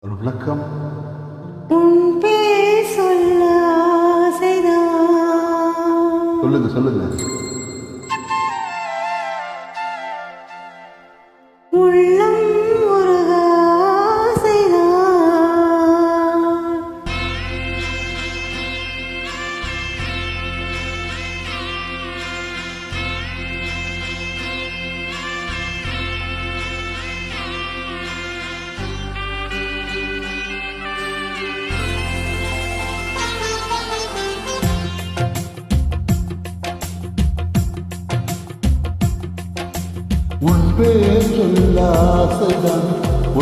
ஒரு விளக்கம். உன் பேர் சொல்ல ஆசைதான். சொல்லுங்க சொல்லுங்க. உள்ளம் உருக ஆசைதான். உன் பேர் சொல்ல ஆசைதான்,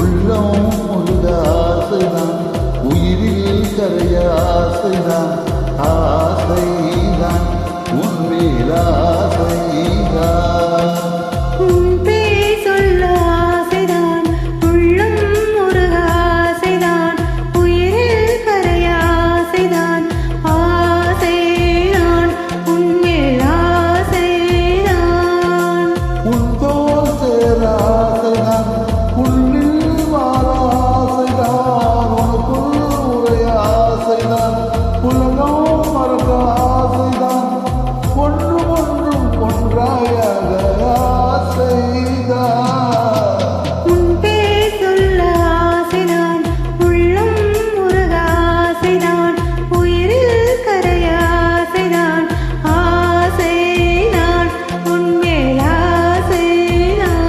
உள்ளம் முழுக ஆசைதான், உயிரில் கரைய ஆசைதான், ஆசைதான் உன் மேல் ஆசைதான். உன் பேர் சொல்ல ஆசைதான், உள்ளம் உருக ஆசைதான், உயிரில் கரைய ஆசைதான், ஆசைதான் உன் மேல் ஆசைதான். உன் தோல் சேர ஆசைதான், உள்ளில் வாழ ஆசைதான், உனக்குள் உரைய ஆசைதான், உலகம் மறக்க ஆசைதான், ஒன்றும் ஒன்றும் ஒன்றாயாக ஆசைதான். உன் பேர் சொல்ல ஆசைதான், உள்ளம் உருக ஆசைதான், உயிரில் கரைய ஆசைதான், ஆசைதான் உன் மேல் ஆசைதான்.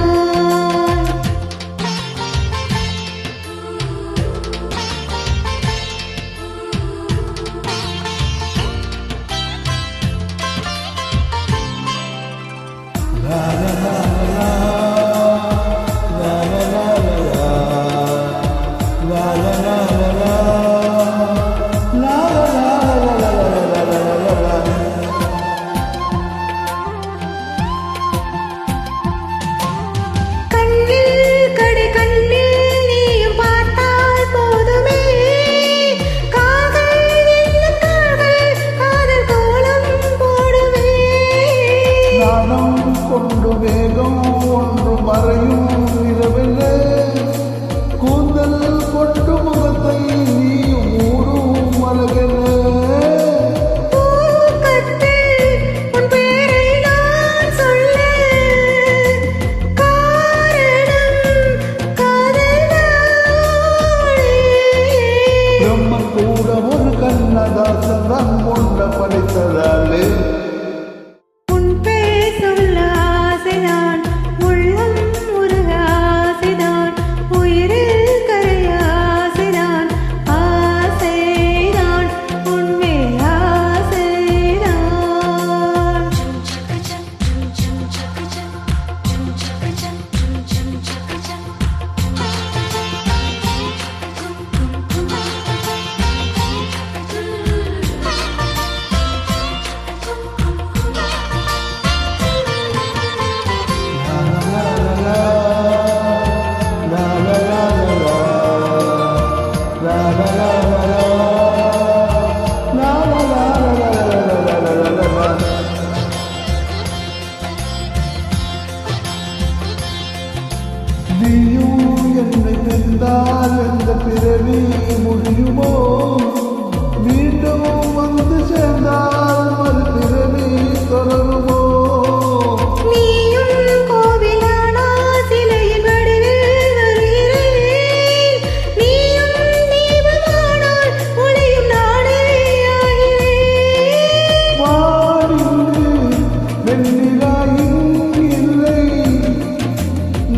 கண்ணில் கடை கண்ணில் நீயும் பார்த்தால் போதுமே, காதல் என்ன காதல், காதல் கோலம் போடுவே. நாணம் கொண்டு வேகம் ஒன்று மறையும் இரவிலே, கூந்தல் கொண்டு முகத்தை நீயும் மூடும் அழகென. தூக்கத்தில் உன் பேரை நான் சொல்ல, காரணம் காதல்தானே. பிரம்மன் கூட ஒரு கண்ணதாசன் தான் உன்ன படைத்ததாலே. உன் பேர் சொல்ல ஆசைதான், உள்ளம் உருக ஆசைதான், உயிரில் கரைய ஆசைதான், ஆசைதான் உன் மேல் ஆசைதான். நீயும் என்னை வென்றால் எந்த பிறவி முடியுமோ, மீண்டும் வந்து சேர்ந்தால் மறு பிறவி தொடருமோ. நீயும் கோவிலானா சிலையின் வடிவில் வருகிறேன், நீயும் தீபமானால் ஒளியும் நானே ஆகிறேன். வானின்று வெண்ணிலா இங்கு இல்லை,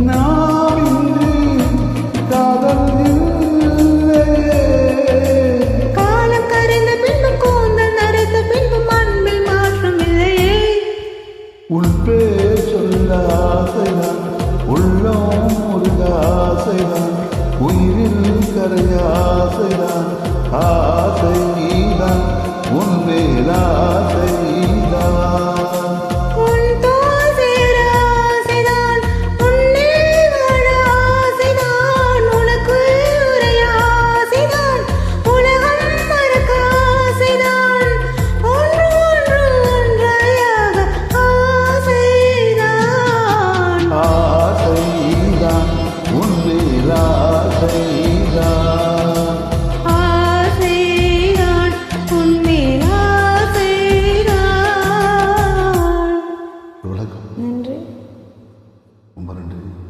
நாம் இன்று காதல் இல்லையே. காலம் கரைந்த பின்பும் கூந்தல் நரைத்த பின்பும் அன்பில் மாற்றம் இல்லையே. உன் பேர் சொல்ல ஆசைதான், உள்ளம் முருக ஆசைதான், உயிரில் கரைய ஆசைதான், ஆசை நீதான் உன் மேல் ஆசைதான். உன் தோள் சேர ஆசைதான், உன்னில் வாழ ஆசைதான், உனக்குள் உரைய ஆசைதான், உலகம் மறக்க ஆசைதான், ஒன்று ஒன்று ஒன்றாயாக ஆசைதான். ஆசைதான் உன் மேல் ஆசைதான். நன்றி. ரொம்ப நன்றி.